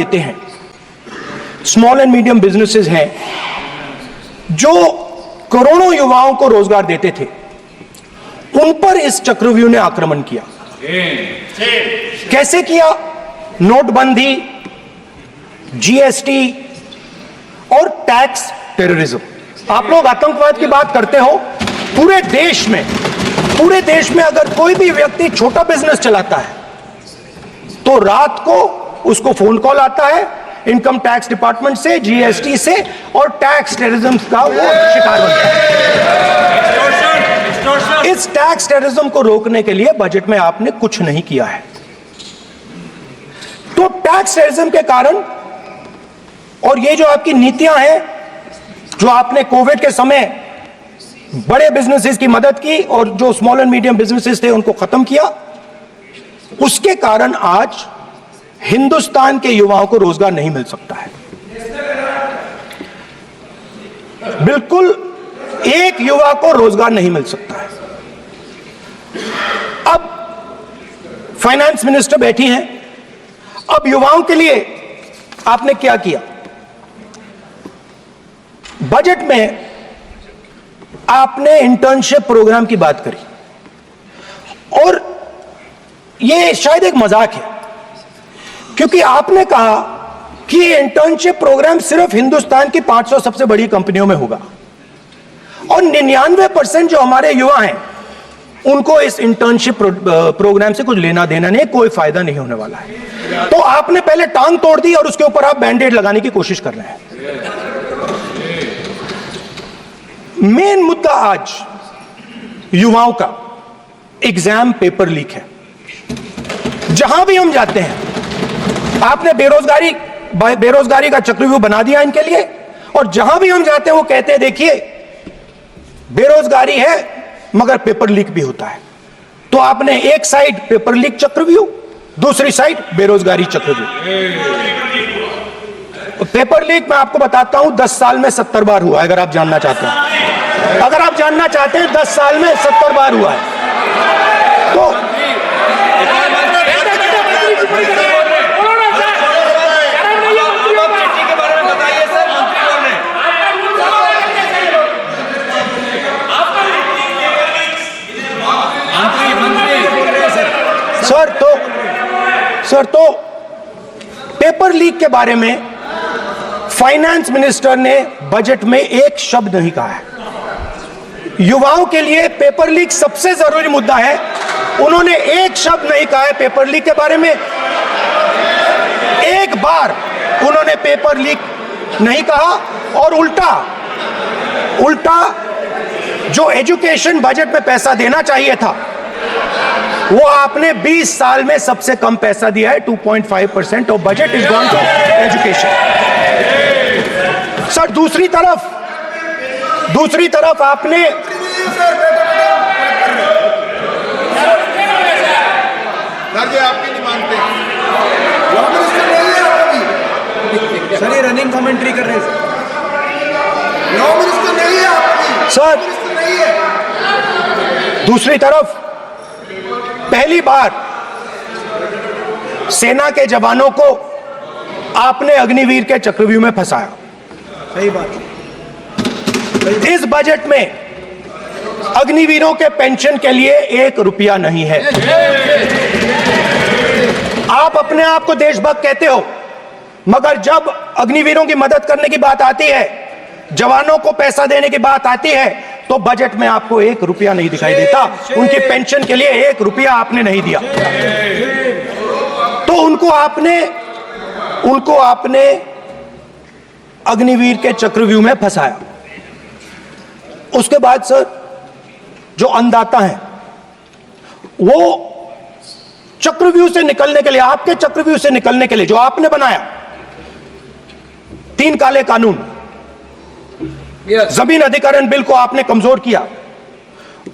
देते हैं, small and medium businesses हैं जो करोड़ों युवाओं को रोजगार देते थे, उन पर इस चक्रव्यूह ने आक्रमण किया। कैसे किया? नोटबंदी, जीएसटी और टैक्स टेररिज्म। आप लोग आतंकवाद की बात करते हो, पूरे देश में अगर कोई भी व्यक्ति छोटा बिजनेस चलाता है तो रात को उसको फोन कॉल आता है इनकम टैक्स डिपार्टमेंट से, जीएसटी से, और टैक्स टेररिज्म का वो शिकार बनता है। इस टैक्स टेररिज्म को रोकने के लिए बजट में आपने कुछ नहीं किया है। तो टैक्स टेररिज्म के कारण, और ये जो आपकी नीतियां हैं, जो आपने कोविड के समय बड़े बिजनेसेस की मदद की और जो स्मॉल एंड मीडियम बिजनेसेस थे उनको खत्म किया, उसके कारण आज हिंदुस्तान के युवाओं को रोजगार नहीं मिल सकता है। बिल्कुल एक युवा को रोजगार नहीं मिल सकता है। अब फाइनेंस मिनिस्टर बैठी हैं, अब युवाओं के लिए आपने क्या किया? बजट में आपने इंटर्नशिप प्रोग्राम की बात करी, और यह शायद एक मजाक है, क्योंकि आपने कहा कि ये इंटर्नशिप प्रोग्राम सिर्फ हिंदुस्तान की 500 सबसे बड़ी कंपनियों में होगा, और 99% जो हमारे युवा हैं उनको इस इंटर्नशिप प्रोग्राम से कुछ लेना देना नहीं, कोई फायदा नहीं होने वाला है। तो आपने पहले टांग तोड़ दी और उसके ऊपर आप बैंडेड लगाने की कोशिश कर रहे हैं। मेन मुद्दा आज युवाओं का एग्जाम पेपर लीक है। जहां भी हम जाते हैं, आपने बेरोजगारी का चक्रव्यूह बना दिया इनके लिए, और जहां भी हम जाते हैं वो कहते हैं देखिए बेरोजगारी है मगर पेपर लीक भी होता है। तो आपने एक साइड पेपर लीक चक्रव्यूह, दूसरी साइड बेरोजगारी चक्रव्यूह। पेपर लीक मैं आपको बताता हूं 10 साल में 70 बार हुआ है। अगर आप जानना चाहते हैं, 10 साल में 70 बार हुआ है। तो सर तो पेपर लीक के बारे में फाइनेंस मिनिस्टर ने बजट में एक शब्द नहीं कहा है। युवाओं के लिए पेपर लीक सबसे जरूरी मुद्दा है, उन्होंने एक शब्द नहीं कहा है पेपर लीक के बारे में। एक बार उन्होंने पेपर लीक नहीं कहा, और उल्टा जो एजुकेशन बजट में पैसा देना चाहिए था वो आपने 20 साल में सबसे कम पैसा दिया है। 2.5% of budget is gone to education. Sir दूसरी तरफ आपने आपकी नहीं मानते सर, ये रनिंग कमेंट्री कर रहे हैं सर। दूसरी तरफ पहली बार सेना के जवानों को आपने अग्निवीर के चक्रव्यूह में फंसाया। सही बात। इस बजट में अग्निवीरों के पेंशन के लिए 1 रुपया नहीं है। आप अपने आप को देशभक्त कहते हो, मगर जब अग्निवीरों की मदद करने की बात आती है, जवानों को पैसा देने की बात आती है, तो बजट में आपको 1 रुपया नहीं दिखाई देता। उनकी पेंशन के लिए 1 रुपया आपने नहीं दिया। तो उनको आपने अग्निवीर के चक्रव्यूह में फंसाया। उसके बाद सर जो अन्नदाता हैं वो चक्रव्यूह से निकलने के लिए, आपके चक्रव्यूह से निकलने के लिए जो आपने बनाया 3 काले कानून, जमीन अधिग्रहण बिल को आपने कमजोर किया,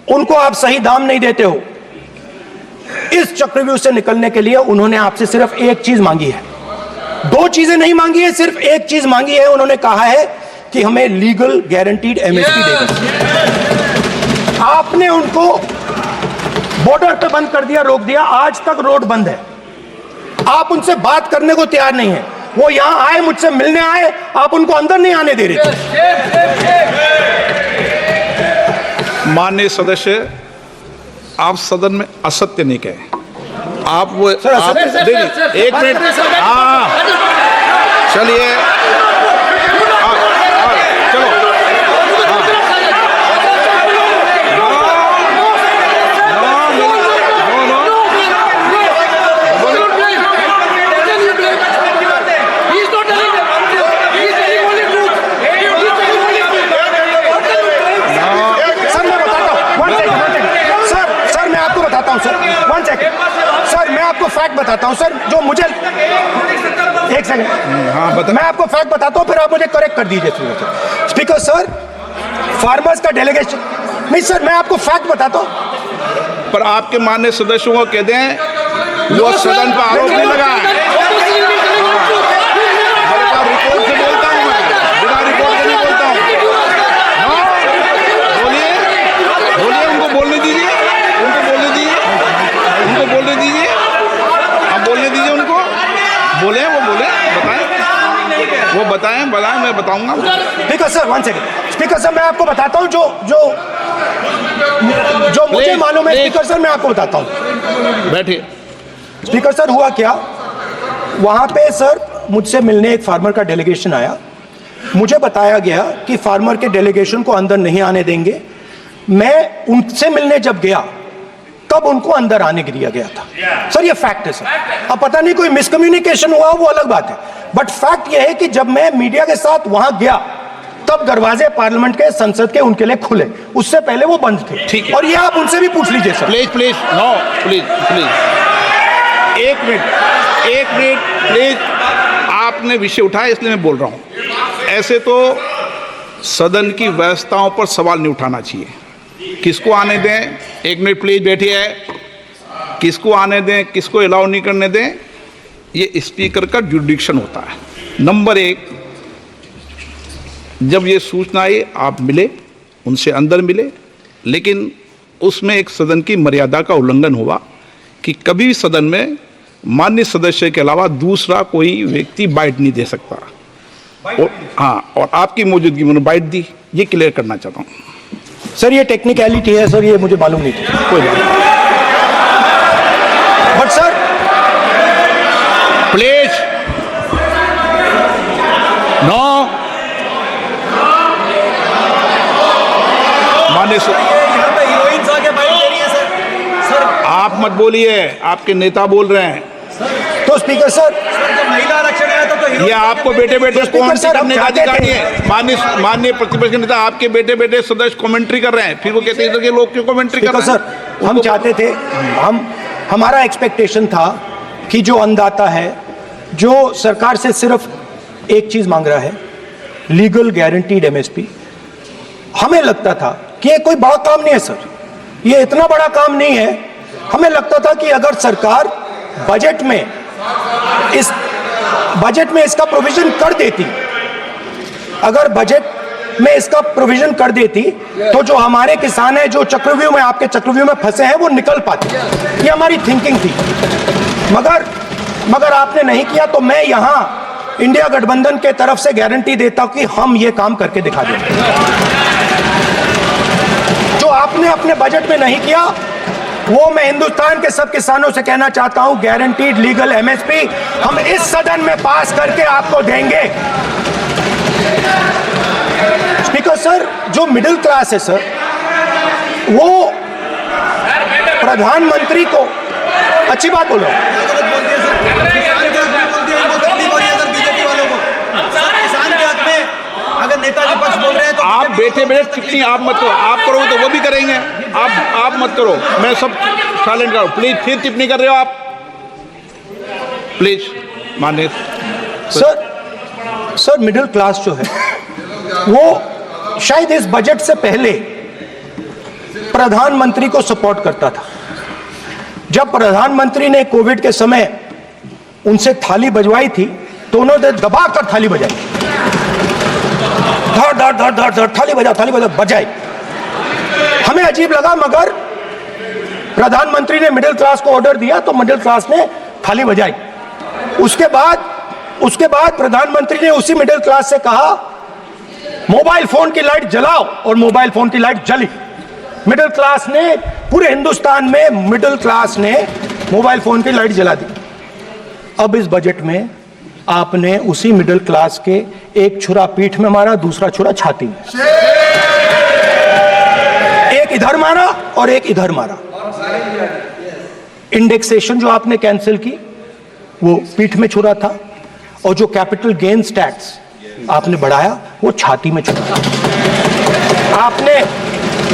उनको आप सही दाम नहीं देते हो। इस चक्रव्यूह से निकलने के लिए उन्होंने आपसे सिर्फ एक चीज मांगी है, 2 चीजें नहीं मांगी है, सिर्फ एक चीज मांगी है। उन्होंने कहा है कि हमें लीगल गारंटीड एमएसपी देगा। आपने उनको बॉर्डर पे बंद कर दिया, रोक दिया, आज तक रोड बंद है। आप उनसे बात करने को तैयार नहीं है। वो यहाँ आए, मुझसे मिलने आए, आप उनको अंदर नहीं आने दे रहे थे। माननीय सदस्य, आप सदन में असत्य नहीं कहे। आप वो आप देखिए, एक मिनट, हाँ चलिए, चलो, सर मैं आपको फैक्ट बताता हूं सर, जो मुझे एक सेकंड, हाँ बता, मैं आपको फैक्ट बताता हूं, फिर आप मुझे करेक्ट कर दीजिए। स्पीकर सर, फार्मर्स का डेलीगेशन नहीं सर, मैं आपको फैक्ट बताता हूं। पर आपके माननीय सदस्यों को कह दें वो सदन पर आरोप नहीं लगाए। रिपोर्ट से बोलता हूं मैं, बिना रिपोर्ट के नहीं बोलता हूं। बोलिए बोलिए, उनको बोलने दीजिए, उनको बोलने दीजिए, उनको बोलने दीजिए, आप बोलने दीजिए उनको, बोले, वो बोले, बताएं, वो बताएं, मैं बताऊंगा। Speaker sir, one second. Speaker sir, मैं आपको बताता हूं जो मुझे मालूम है। स्पीकर सर, मैं आपको बताता हूं। बैठिए। स्पीकर सर, हुआ क्या, वहां पे सर मुझसे मिलने एक फार्मर का डेलीगेशन आया। मुझे बताया गया कि फार्मर के डेलीगेशन को अंदर नहीं आने देंगे। मैं उनसे मिलने जब गया तब उनको अंदर आने के दिया गया था। सर ये फैक्ट है सर। अब पता नहीं कोई मिसकम्युनिकेशन हुआ, वो अलग बात है, बट फैक्ट ये है कि जब मैं मीडिया के साथ वहां गया तब दरवाजे पार्लियामेंट के, संसद के उनके लिए खुले, उससे पहले वो बंद थे। ठीक है। और ये आप उनसे भी पूछ लीजिए sir. Please please, no please please, एक मिनट प्लीज, आपने विषय उठाया इसलिए मैं बोल रहा हूं। ऐसे तो सदन की व्यवस्थाओं पर सवाल नहीं उठाना चाहिए। किसको आने दें, एक मिनट प्लीज बैठिए, किसको आने दें, किसको अलाउ नहीं करने दें, ये स्पीकर का जुडिक्शन होता है। नंबर एक, जब ये सूचना आई आप मिले, उनसे अंदर मिले, लेकिन उसमें एक सदन की मर्यादा का उल्लंघन हुआ कि कभी भी सदन में माननीय सदस्य के अलावा दूसरा कोई व्यक्ति बाइट नहीं दे सकता। हाँ, और आपकी मौजूदगी में बाइट दी, ये क्लियर करना चाहता हूँ। सर ये टेक्निकलिटी है सर, ये मुझे मालूम नहीं था, कोई बात नहीं। बट सर प्लीज, नो, माननीय हीरोइंस आके बाइट दे रही है सर। आप मत बोलिए, आपके नेता बोल रहे हैं। तो स्पीकर सर, जब महिला आरक्षण आया था तो ये आपको बेटे बेटे स्पीकर सर, हम करने का चाहते अधिकार थे। है। माननीय प्रतिपक्ष के नेता आपके बेटे बेटे सदस्य कमेंट्री कर रहे हैं, फिर वो कहते हैं कि लोग क्यों कमेंट्री कर रहे हैं। सर, हम चाहते थे, हमारा एक्सपेक्टेशन था कि जो अन्नदाता है, जो सरकार से सिर्फ एक चीज मांग रहा है, लीगल गारंटीड एमएसपी। हमें लगता था कि ये कोई बड़ा काम नहीं है सर, ये इतना बड़ा काम नहीं है। हमें लगता था कि अगर सरकार बजट में इसका प्रोविजन कर देती, अगर बजट में इसका प्रोविजन कर देती, तो जो हमारे किसान हैं जो चक्रव्यूह में, आपके चक्रव्यूह में फंसे हैं, वो निकल पाते। ये हमारी थिंकिंग थी, मगर आपने नहीं किया। तो मैं यहां इंडिया गठबंधन के तरफ से गारंटी देता हूं कि हम ये काम करके दिखा देंगे। जो आपने अपने बजट में नहीं किया, वो मैं हिंदुस्तान के सब किसानों से कहना चाहता हूं, गारंटीड लीगल एमएसपी हम इस सदन में पास करके आपको देंगे। स्पीकर सर, जो मिडिल क्लास है सर, वो प्रधानमंत्री को, अच्छी बात बोलो, अगर नेताजी पक्ष बोल रहे हैं तो आप बैठे बैठे टिप्पणी आप मत करो, आप करोगे तो वो भी करेंगे। आप मत करो, मैं सब साइलेंट करो प्लीज। फिर टिप्पणी कर रहे हो आप, प्लीज। माननीय सर मिडिल क्लास जो है वो शायद इस बजट से पहले प्रधानमंत्री को सपोर्ट करता था। जब प्रधानमंत्री ने कोविड के समय उनसे थाली बजवाई थी तो उन्होंने दबाकर थाली बजाई, धड़ धड़ धड़ धड़ धड़ थाली बजा बजाई। हमें अजीब लगा, मगर प्रधानमंत्री ने मिडिल क्लास को ऑर्डर दिया तो मिडिल क्लास ने थाली बजाई। उसके बाद उसके बाद प्रधानमंत्री ने उसी मिडिल क्लास से कहा मोबाइल फोन की लाइट जलाओ, और मोबाइल फोन की लाइट जली। मिडिल क्लास ने, पूरे हिंदुस्तान में मिडिल क्लास ने मोबाइल फोन की लाइट जला दी। अब इस बजट में आपने उसी मिडिल क्लास के एक छुरा पीठ में मारा, दूसरा छुरा छाती में, एक इधर मारा और एक इधर मारा। इंडेक्सेशन जो आपने कैंसिल की वो पीठ में छुरा था, और जो कैपिटल गेन्स टैक्स आपने बढ़ाया वो छाती में छुरा था। आपने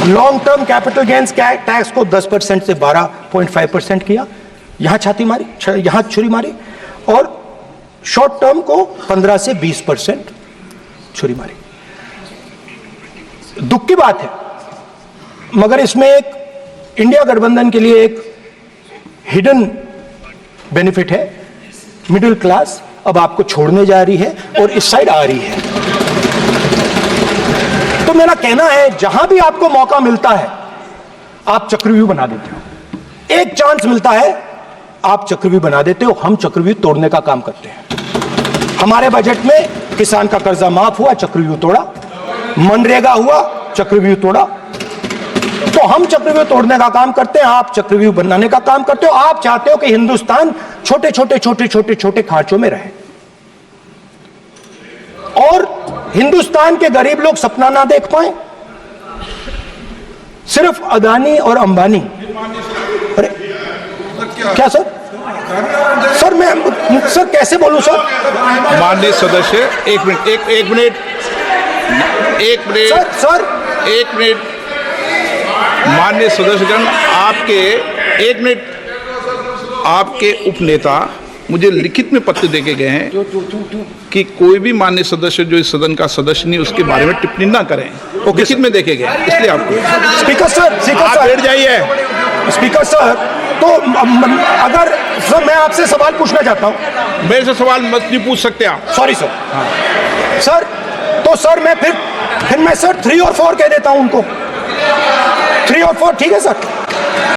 long term capital gains tax को 10% से 12.5% किया, यहां छाती मारी, यहां छुरी मारी, और शॉर्ट टर्म को 15 से 20% छुरी मारी। दुख की बात है, मगर इसमें एक इंडिया गठबंधन के लिए एक हिडन बेनिफिट है। मिडिल क्लास अब आपको छोड़ने जा रही है और इस साइड आ रही है। तो मेरा कहना है, जहां भी आपको मौका मिलता है आप चक्रव्यूह बना देते हो। एक चांस मिलता है आप चक्रव्यूह बना देते हो, हम चक्रव्यूह तोड़ने का काम करते हैं। हमारे बजट में किसान का कर्जा माफ हुआ, चक्रव्यूह तोड़ा, मनरेगा हुआ, चक्रव्यूह तोड़ा। तो हम चक्रव्यूह तोड़ने का काम करते हैं, आप चक्रव्यूह बनाने का काम करते हो। आप चाहते हो कि हिंदुस्तान छोटे छोटे छोटे छोटे छोटे खांचों में रहे, और हिंदुस्तान के गरीब लोग सपना ना देख पाए। सिर्फ अदानी और अंबानी। अरे क्या सर? सर मैं सर कैसे बोलूं सर? माननीय सदस्य, एक मिनट, एक मिनट, सर एक मिनट। माननीय सदस्यगण, आपके एक मिनट, आपके उपनेता मुझे लिखित में पत्र देके गए हैं कि कोई भी माननीय सदस्य जो इस सदन का सदस्य नहीं उसके बारे में टिप्पणी ना करें। वो लिखित में देखे गए, इसलिए आपको। स्पीकर सर, आप बैठ जाइए। स्पीकर सर, तो अगर सर मैं आपसे सवाल पूछना चाहता हूं। मेरे से सवाल मत नहीं पूछ सकते आप। Sorry sir. हाँ। सर तो सर मैं फिर मैं सर 3 और 4 कह देता हूं उनको। 3 और 4 ठीक है सर?